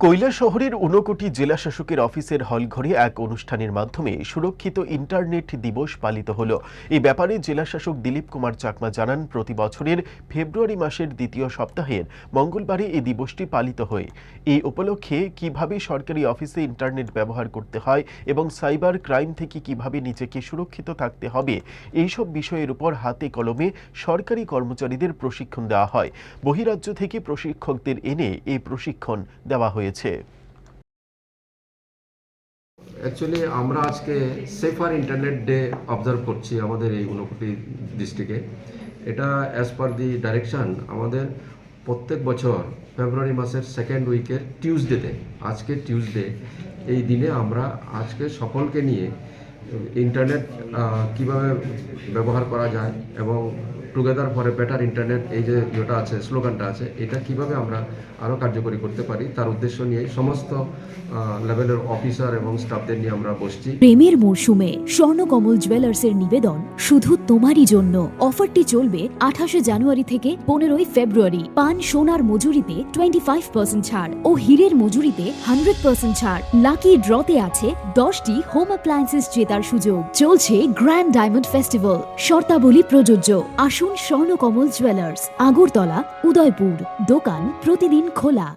কৈলাসহরের ঊনকোটি জেলা শাসকের অফিসের হলঘরে এক অনুষ্ঠানের মাধ্যমে সুরক্ষিত ইন্টারনেট দিবস পালিত হলো। এই ব্যাপারে জেলা শাসক দিলীপ কুমার চাকমা জানান, প্রতি বছরের ফেব্রুয়ারি মাসের দ্বিতীয় সপ্তাহের মঙ্গলবারে এই দিবসটি পালিত হয়। এই উপলক্ষে কিভাবে সরকারি অফিসে ইন্টারনেট ব্যবহার করতে হয় এবং সাইবার ক্রাইম থেকে কিভাবে নিজেকে সুরক্ষিত থাকতে হবে, এইসব বিষয়ের উপর হাতে কলমে সরকারি কর্মচারীদের প্রশিক্ষণ দেওয়া হয়। বহিরাজ্য থেকে প্রশিক্ষকদের এনে এই প্রশিক্ষণ দেওয়া হয়েছে। অ্যাকচুয়ালি আমরা আজকে সেফার ইন্টারনেট ডে অবজার্ভ করছি আমাদের এই ঊনকোটি ডিস্ট্রিক্টে। এটা অ্যাজ পার দি ডাইরেকশন আমাদের প্রত্যেক বছর ফেব্রুয়ারি মাসের সেকেন্ড উইকের টিউসডেতে, আজকে টিউসডে, এই দিনে আমরা আজকে সকলকে নিয়ে ইন্টারনেট কিভাবে ব্যবহার করা যায় এবং together for a better internet, এই যে যেটা আছে, স্লোগানটা আছে, এটা কিভাবে আমরা আরও কার্যকরী করতে পারি তার উদ্দেশ্য নিয়ে সমস্ত লেভেলের অফিসার এবং স্টাফদের নিয়ে আমরা বসছি। প্রেমের মরশুমে স্বর্ণকমল জুয়েলার্সের নিবেদন শুধু তোমারই জন্য। অফারটি চলবে 28 জানুয়ারি থেকে 15 ফেব্রুয়ারি। পান সোনার মজুরিতে 25% ছাড় ও হীরের মজুরিতে 100% ছাড়। লাকি ড্রতে আছে 10টি হোম অ্যাপ্লায়েন্সেস জেতার সুযোগ। চলছে গ্র্যান্ড ডায়মন্ড ফেস্টিভ্যাল, শর্তাবলী প্রযোজ্য। আসুন স্বর্ণকমল জুয়েলার্স, আগরতলা, উদয়পুর। দোকান প্রতিদিন খোলা।